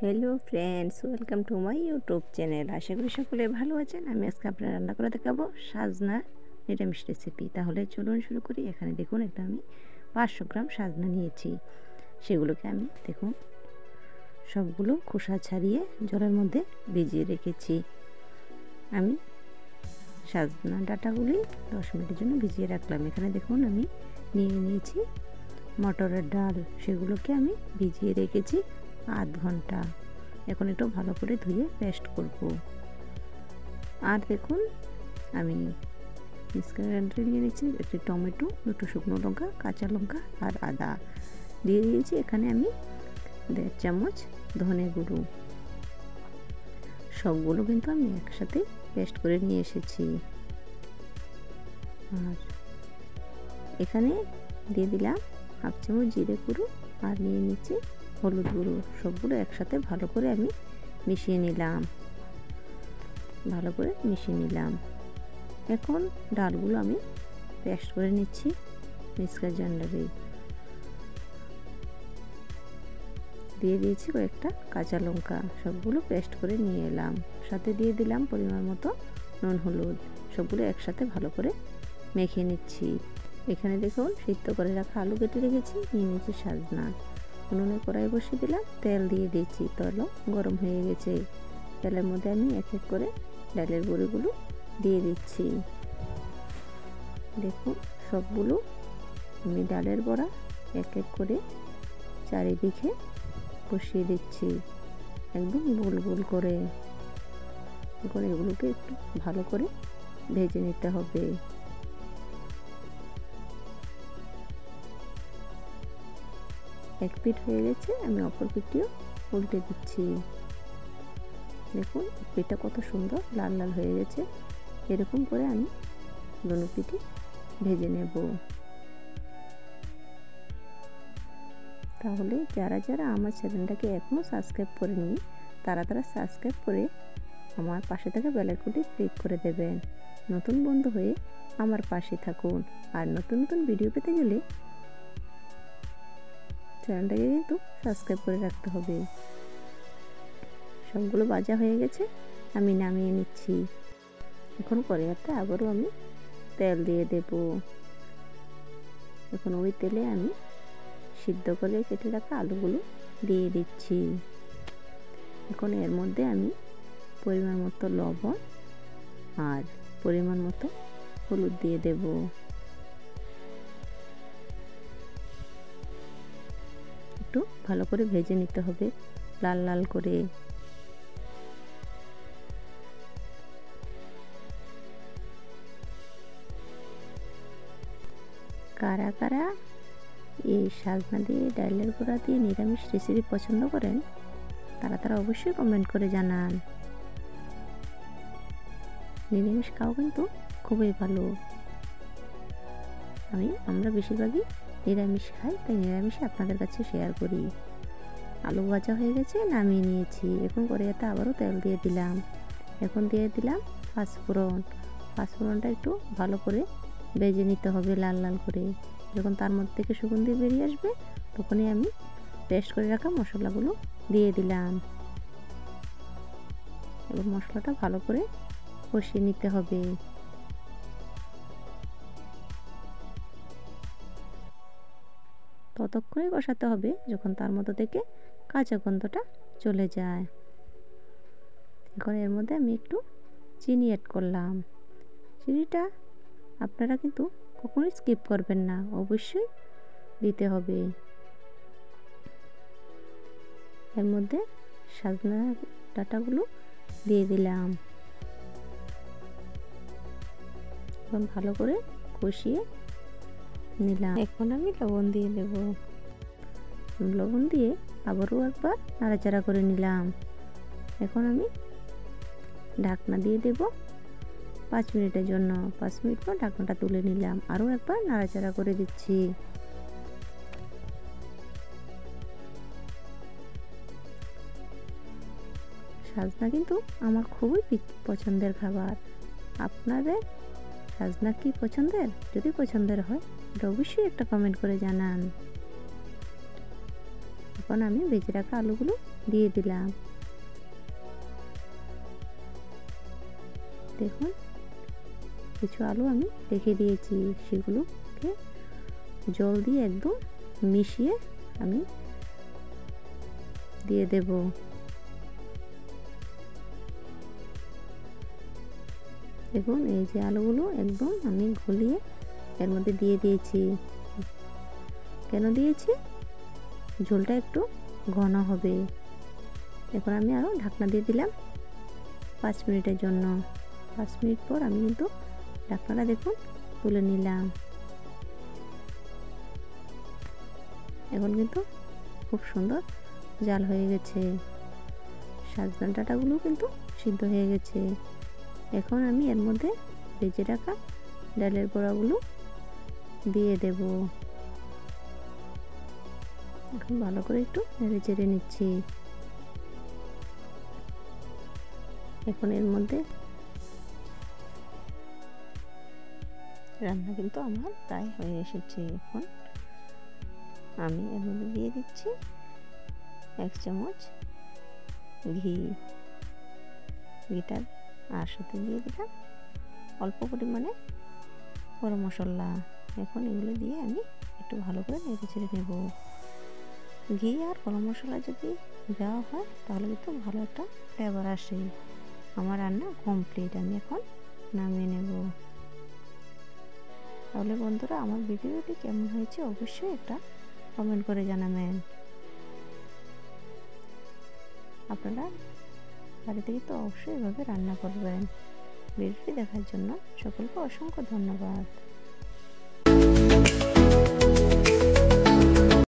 Hello friends, welcome to my YouTube channel. আশা করি সকলে ভালো আছেন। আমি আজকে আপনার রান্না করে দেখাবো সাজনা নিরামিষ রেসিপি। তাহলে চলুন শুরু করি। এখানে দেখুন একটা আমি 500 গ্রাম সাজনা নিয়েছি। সেগুলোকে আমি দেখুন সবগুলো খোসা ছাড়িয়ে জলের মধ্যে ভিজিয়ে রেখেছি। আমি সাজনা ডাঁটাগুলি 10 মিনিটের জন্য ভিজিয়ে রাখলাম। এখানে দেখুন আমি নিয়েছি মটরের ডাল, সেগুলোকে আমি ভিজিয়ে রেখেছি আধ ঘন্টা। এখন একটু ভালো করে ধুয়ে পেস্ট করব। আর দেখুন আমি নিয়ে নিয়েছি একটি টমেটো, দুটো শুকনো লঙ্কা, কাঁচা লঙ্কা আর আদা দিয়ে দিয়েছি। এখানে আমি 1.5 চামচ ধনে গুঁড়ো, সবগুলো কিন্তু আমি একসাথে পেস্ট করে নিয়ে এসেছি। আর এখানে দিয়ে দিলাম 1/2 চামচ জিরে গুঁড়ো আর নিয়ে নিচ্ছি হলুদ গুঁড়ো। সবগুলো একসাথে ভালো করে আমি মিশিয়ে নিলাম। এখন ডালগুলো আমি পেস্ট করে নিচ্ছি মিক্সার জারে। দিয়ে দিয়েছি কয়েকটা কাঁচা লঙ্কা, সবগুলো পেস্ট করে নিয়ে এলাম। সাথে দিয়ে দিলাম পরিমাণ মতো নুন, হলুদ। সবগুলো একসাথে ভালো করে মেখে নিচ্ছি। এখানে দেখুন সিদ্ধ করে রাখা আলু কেটে রেখেছি, নিয়ে নিয়েছি সাজনা। উনুনে কড়াই বসিয়ে দিলাম, তেল দিয়ে দিয়েছি। তেল গরম হয়ে গেছে। তেলের মধ্যে আমি এক এক করে ডালের বড়িগুলো দিয়ে দিচ্ছি। দেখুন সবগুলো আমি ডালের বড়া এক এক করে চারিদিকে বসিয়ে দিচ্ছি, একদম গোল গোল করে। এখন এগুলোকে একটু ভালো করে ভেজে নিতে হবে। এক পিঠ হয়ে গেছে, আমি অপর পিঠটিও উল্টে দিচ্ছি। দেখুন পিঠটা কত সুন্দর লাল লাল হয়ে গেছে। এরকম করে আমি দোনো পিঠে ভেজে নেব। তাহলে যারা যারা আমার চ্যানেলটাকে এখনও সাবস্ক্রাইব করেনি, তারা সাবস্ক্রাইব করে আমার পাশে থাকা বেল আইকনটি ক্লিক করে দেবেন। নতুন বন্ধু হয়ে আমার পাশে থাকুন। আর নতুন নতুন ভিডিও পেতে গেলে চ্যানেলটাকে কিন্তু সাবস্ক্রাইব করে রাখতে হবে। সবগুলো ভাজা হয়ে গেছে, আমি নামিয়ে নিচ্ছি। এখন কড়াইতে আবারও আমি তেল দিয়ে দেব। এখন ওই তেলে আমি সিদ্ধ করে কেটে রাখা আলুগুলো দিয়ে দিচ্ছি। এখন এর মধ্যে আমি পরিমাণ মতো লবণ আর পরিমাণ মতো হলুদ দিয়ে দেব। একটু ভালো করে ভেজে নিতে হবে, লাল লাল করে। কারা কারা এই সাজনা দিয়ে ডালের বড়া দিয়ে নিরামিষ রেসিপি পছন্দ করেন, তারা অবশ্যই কমেন্ট করে জানান। নিরামিষ খাওয়া কিন্তু খুবই ভালো। আমরা বেশিরভাগই নিরামিষ খাই, তাই নিরামিষে আপনাদের কাছে শেয়ার করি। আলু ভাজা হয়ে গেছে, নামিয়ে নিয়েছি। এখন কড়াইতে আবারও তেল দিয়ে দিলাম। এখন দিয়ে দিলাম পাঁচফোড়নটা একটু ভালো করে ভেজে নিতে হবে লাল লাল করে। যখন তার মধ্যে থেকে সুগন্ধি বেরিয়ে আসবে, তখনই আমি পেস্ট করে রাখা মশলাগুলো দিয়ে দিলাম। এবার মশলাটা ভালো করে কষিয়ে নিতে হবে। ততক্ষণই কষাতে হবে যখন তার মধ্যে থেকে কাঁচা গন্ধটা চলে যায়। এখন এর মধ্যে আমি একটু চিনি অ্যাড করলাম। চিনিটা আপনারা কিন্তু কখনোই স্কিপ করবেন না, অবশ্যই দিতে হবে। এর মধ্যে সাজনা ডাঁটাগুলো দিয়ে দিলাম। এখন ভালো করে কষিয়ে নিলাম। এখন আমি লবণ দিয়ে দেব। লবণ দিয়ে আবারও একবার নাড়াচাড়া করে নিলাম। এখন আমি ঢাকনা দিয়ে দেব 5 মিনিটের জন্য। 5 মিনিট পর ঢাকনাটা তুলে নিলাম। আরও একবার নাড়াচাড়া করে দিচ্ছি। সাজনা কিন্তু আমার খুবই পছন্দের খাবার। আপনাদের সাজনা কি পছন্দের? যদি পছন্দের হয়, অবশ্যই একটা কমেন্ট করে জানান। এখন আমি ভেজে রাখা আলুগুলো দিয়ে দিলাম। দেখুন কিছু আলু আমি রেখে দিয়েছি, সেগুলোকে জল দিয়ে একদম মিশিয়ে আমি দিয়ে দেব। দেখুন এই যে আলুগুলো একদম আমি গলিয়ে এর মধ্যে দিয়ে দিয়েছি। কেন দিয়েছি? ঝোলটা একটু ঘন হবে। এখন আমি আরও ঢাকনা দিয়ে দিলাম 5 মিনিটের জন্য। 5 মিনিট পর আমি কিন্তু ঢাকনাটা দেখুন তুলে নিলাম। এখন কিন্তু খুব সুন্দর জাল হয়ে গেছে, সাজনা ডাঁটাগুলো কিন্তু সিদ্ধ হয়ে গেছে। এখন আমি এর মধ্যে ভেজে রাখা ডালের বড়াগুলো দিয়ে দেব। এখন ভালো করে একটু নেড়ে চেড়ে নিচ্ছি। এখন এর মধ্যে রান্না কিন্তু আমার প্রায় হয়ে এসেছে। এখন আমি এর মধ্যে দিয়ে দিচ্ছি 1 চামচ ঘি। ঘিটার আর সাথে দিয়ে দিলাম অল্প পরিমাণে গরম মশলা। এখন এগুলো দিয়ে আমি একটু ভালো করে নেড়ে চেড়ে নেব। ঘি আর গরম মশলা যদি দেওয়া হয় তাহলে কিন্তু ভালো একটা ফ্লেভার আসে। আমার রান্না কমপ্লিট, আমি এখন নামিয়ে নেব। তাহলে বন্ধুরা আমার ভিডিওটি কেমন হয়েছে অবশ্যই একটা কমেন্ট করে জানাবেন। আপনারা বাড়িতে তো অবশ্যই এভাবে রান্না করবেন। ভিডিওটি দেখার জন্য সকলকে অসংখ্য ধন্যবাদ।